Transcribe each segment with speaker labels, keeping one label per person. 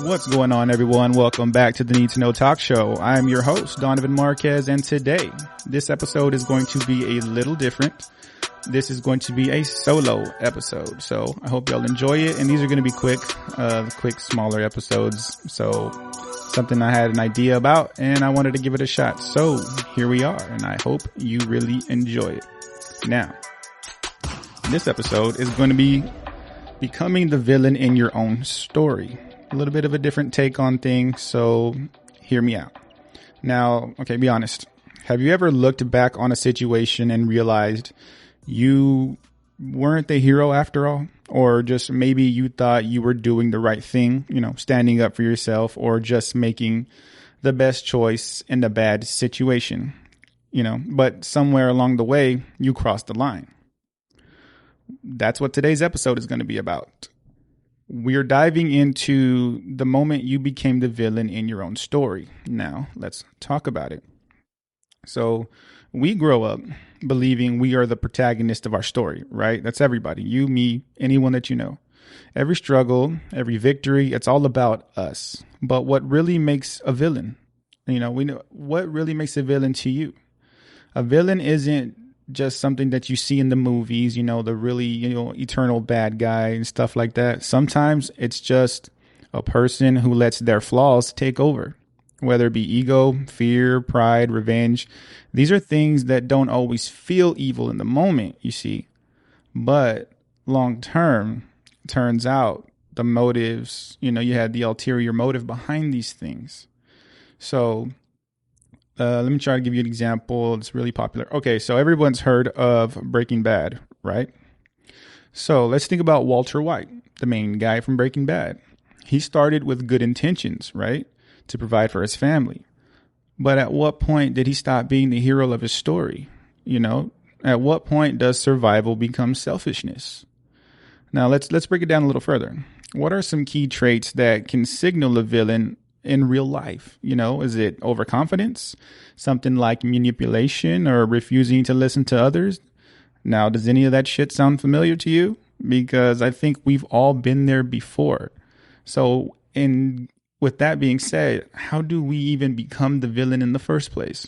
Speaker 1: What's going on, everyone? Welcome back to the Need to Know Talk Show. I'm your host, Donovan Marquez, and today, this episode is going to be a little different. This is going to be a solo episode, so I hope y'all enjoy it. And these are going to be quick, smaller episodes. So something I had an idea about, and I wanted to give it a shot. So here we are, and I hope you really enjoy it. Now, this episode is going to be becoming the villain in your own story. A little bit of a different take on things, so hear me out. Now, okay, be honest. Have you ever looked back on a situation and realized you weren't the hero after all? Or just maybe you thought you were doing the right thing, standing up for yourself, or just making the best choice in the bad situation, but somewhere along the way, you crossed the line. That's what today's episode is going to be about. We're diving into the moment you became the villain in your own story. Now, let's talk about it. So, we grow up believing we are the protagonist of our story, right? That's everybody. You, me, anyone that you know. Every struggle, every victory, it's all about us. But what really makes a villain? We know what really makes a villain to you. A villain isn't just something that you see in the movies, the really, eternal bad guy and stuff like that. Sometimes it's just a person who lets their flaws take over, whether it be ego, fear, pride, revenge. These are things that don't always feel evil in the moment, you see, but long term, turns out the motives, you had the ulterior motive behind these things. So let me try to give you an example. It's really popular. Okay, so everyone's heard of Breaking Bad, right? So let's think about Walter White, the main guy from Breaking Bad. He started with good intentions, right? To provide for his family. But at what point did he stop being the hero of his story? At what point does survival become selfishness? Now let's break it down a little further. What are some key traits that can signal a villain in real life? Is it overconfidence, something like manipulation, or refusing to listen to others? Now, does any of that shit sound familiar to you? Because I think we've all been there before. So, with that being said, how do we even become the villain in the first place?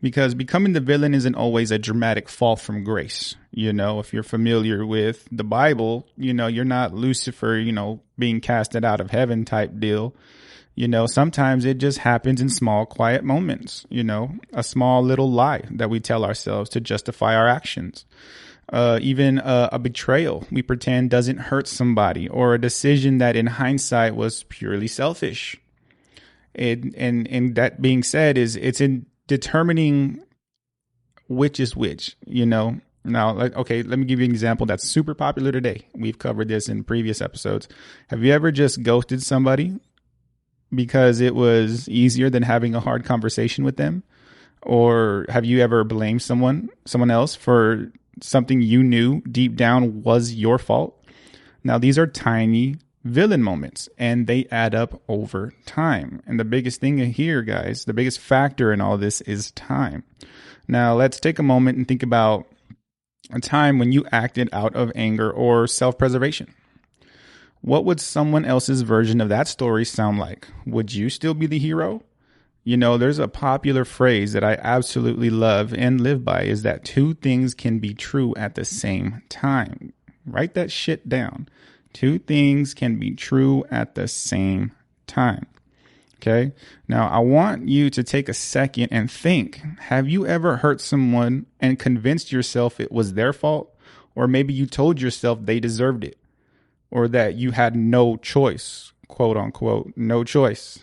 Speaker 1: Because becoming the villain isn't always a dramatic fall from grace. If you're familiar with the Bible, you're not Lucifer, being casted out of heaven type deal. Sometimes it just happens in small, quiet moments, a small little lie that we tell ourselves to justify our actions. Even a betrayal we pretend doesn't hurt somebody, or a decision that in hindsight was purely selfish. And that being said, it's in determining which is which, Now, okay, let me give you an example that's super popular today. We've covered this in previous episodes. Have you ever just ghosted somebody because it was easier than having a hard conversation with them? Or have you ever blamed someone else for something you knew deep down was your fault? Now, these are tiny villain moments, and they add up over time. And the biggest thing here, guys, the biggest factor in all this is time. Now, let's take a moment and think about a time when you acted out of anger or self-preservation. What would someone else's version of that story sound like? Would you still be the hero? There's a popular phrase that I absolutely love and live by, is that two things can be true at the same time. Write that shit down. Two things can be true at the same time. Okay. Now, I want you to take a second and think, have you ever hurt someone and convinced yourself it was their fault? Or maybe you told yourself they deserved it, or that you had no choice, quote unquote, no choice.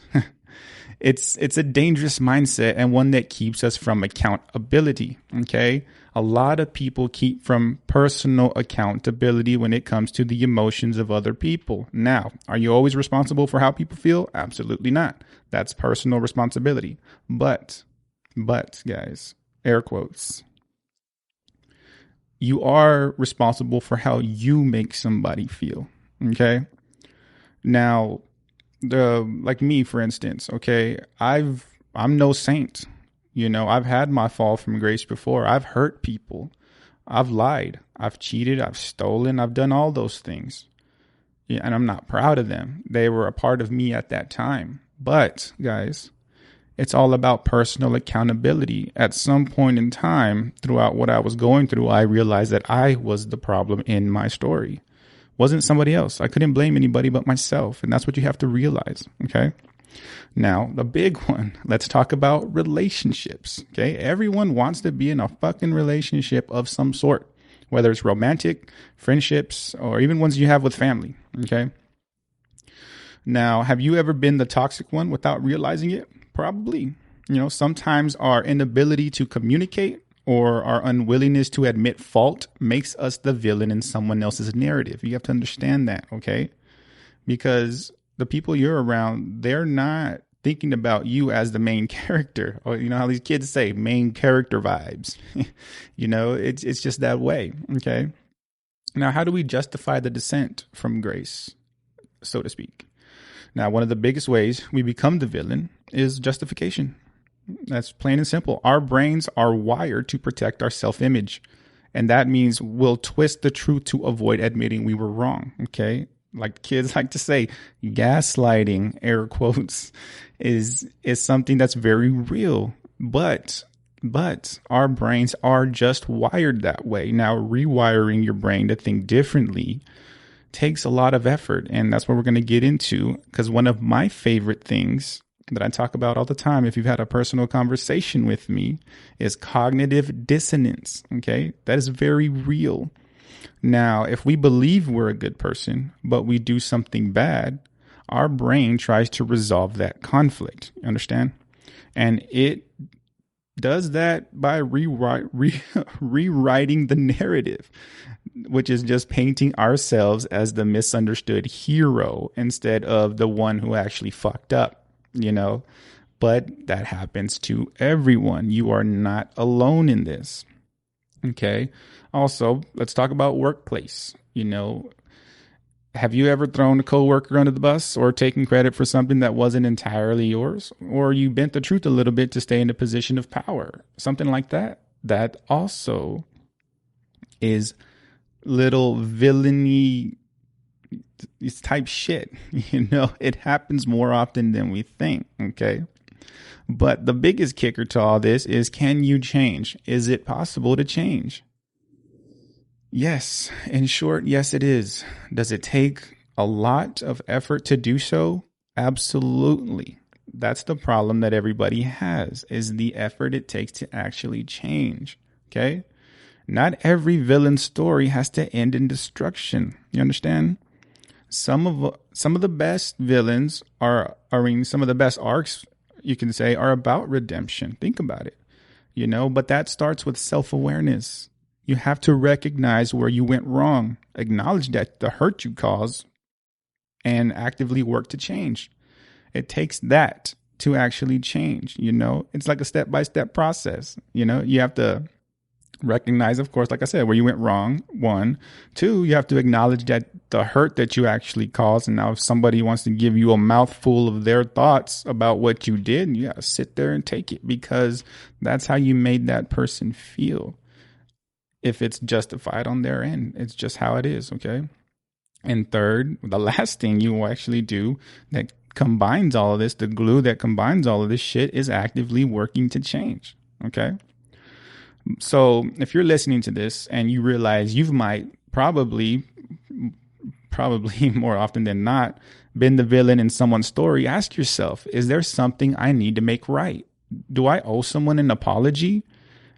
Speaker 1: It's a dangerous mindset, and one that keeps us from accountability. Okay. A lot of people keep from personal accountability when it comes to the emotions of other people. Now, are you always responsible for how people feel? Absolutely not. That's personal responsibility. But guys, air quotes, you are responsible for how you make somebody feel. Okay. Now, like me, for instance, okay, I'm no saint. I've had my fall from grace before. I've hurt people. I've lied. I've cheated. I've stolen. I've done all those things. and I'm not proud of them. They were a part of me at that time. But guys, it's all about personal accountability. At some point in time throughout what I was going through, I realized that I was the problem in my story. It wasn't somebody else. I couldn't blame anybody but myself. And that's what you have to realize. Okay. Now, the big one, let's talk about relationships. Okay. Everyone wants to be in a fucking relationship of some sort, whether it's romantic, friendships, or even ones you have with family. Okay. Now, have you ever been the toxic one without realizing it? Probably. Sometimes our inability to communicate or our unwillingness to admit fault makes us the villain in someone else's narrative. You have to understand that, okay? Because the people you're around, they're not thinking about you as the main character. Or how these kids say, main character vibes. It's just that way, okay? Now, how do we justify the descent from grace, so to speak? Now, one of the biggest ways we become the villain is justification. That's plain and simple. Our brains are wired to protect our self-image. And that means we'll twist the truth to avoid admitting we were wrong. Okay. Like kids like to say, gaslighting, air quotes, is something that's very real. But our brains are just wired that way. Now, rewiring your brain to think differently takes a lot of effort. And that's what we're going to get into, because one of my favorite things that I talk about all the time, if you've had a personal conversation with me, is cognitive dissonance. Okay. That is very real. Now, if we believe we're a good person, but we do something bad, our brain tries to resolve that conflict. You understand? And it does that by rewriting the narrative, which is just painting ourselves as the misunderstood hero instead of the one who actually fucked up, but that happens to everyone. You are not alone in this. Okay. Also, let's talk about workplace. Have you ever thrown a coworker under the bus or taken credit for something that wasn't entirely yours? Or you bent the truth a little bit to stay in a position of power? Something like that. That also is little villainy type shit. It happens more often than we think. Okay. But the biggest kicker to all this is, can you change? Is it possible to change? Yes. In short, yes, it is. Does it take a lot of effort to do so? Absolutely. That's the problem that everybody has, is the effort it takes to actually change. Okay. Not every villain story has to end in destruction. You understand? Some of the best villains some of the best arcs, you can say, are about redemption. Think about it, but that starts with self-awareness. You have to recognize where you went wrong, acknowledge that the hurt you caused, and actively work to change. It takes that to actually change. It's like a step-by-step process. You have to recognize, of course, like I said, where you went wrong. 1, 2, you have to acknowledge that the hurt that you actually caused. And now if somebody wants to give you a mouthful of their thoughts about what you did, you got to sit there and take it, because that's how you made that person feel. If it's justified on their end, it's just how it is. Okay. And third, the last thing you will actually do that combines all of this, the glue that combines all of this shit, is actively working to change. Okay. So if you're listening to this and you realize you might probably more often than not been the villain in someone's story, ask yourself, is there something I need to make right? Do I owe someone an apology?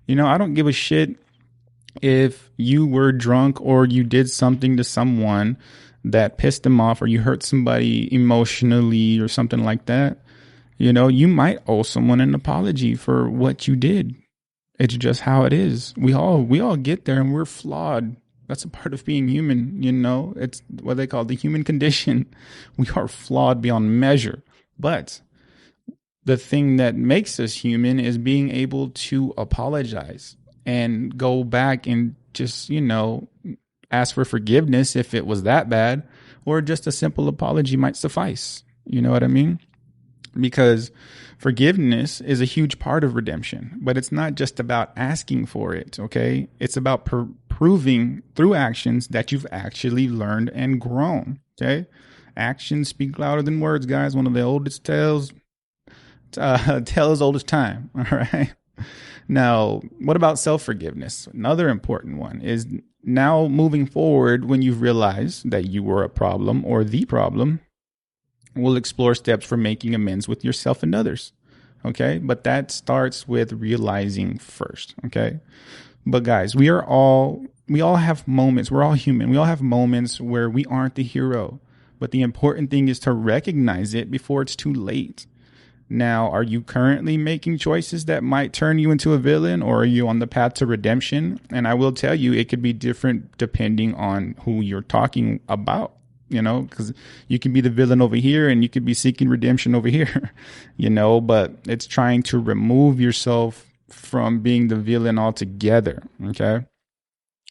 Speaker 1: I don't give a shit if you were drunk or you did something to someone that pissed them off, or you hurt somebody emotionally or something like that. You might owe someone an apology for what you did. It's just how it is. We all get there, and we're flawed. That's a part of being human. It's what they call the human condition. We are flawed beyond measure. But the thing that makes us human is being able to apologize and go back and just, ask for forgiveness if it was that bad, or just a simple apology might suffice. You know what I mean? Because forgiveness is a huge part of redemption, but it's not just about asking for it. Okay. It's about proving through actions that you've actually learned and grown. Okay. Actions speak louder than words, guys. One of the oldest tales as old as time. All right. Now, what about self-forgiveness? Another important one is now moving forward when you've realized that you were a problem or the problem, we'll explore steps for making amends with yourself and others. Okay. But that starts with realizing first. Okay. But guys, we all have moments. We're all human. We all have moments where we aren't the hero. But the important thing is to recognize it before it's too late. Now, are you currently making choices that might turn you into a villain, or are you on the path to redemption? And I will tell you, it could be different depending on who you're talking about, because you can be the villain over here and you could be seeking redemption over here, but it's trying to remove yourself from being the villain altogether. Okay.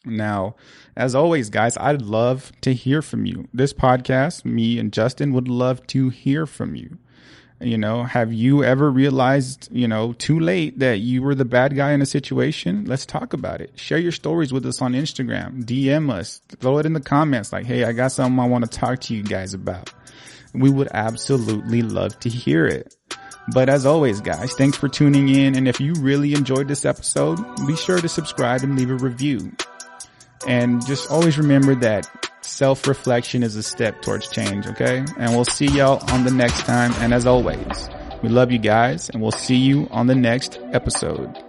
Speaker 1: Now, as always, guys, I'd love to hear from you. This podcast, me and Justin would love to hear from you. Have you ever realized, too late that you were the bad guy in a situation? Let's talk about it. Share your stories with us on Instagram. DM us. Throw it in the comments like, hey, I got something I want to talk to you guys about. We would absolutely love to hear it. But as always, guys, thanks for tuning in. And if you really enjoyed this episode, be sure to subscribe and leave a review. And just always remember that self-reflection is a step towards change, okay? And we'll see y'all on the next time. And as always, we love you guys, and we'll see you on the next episode.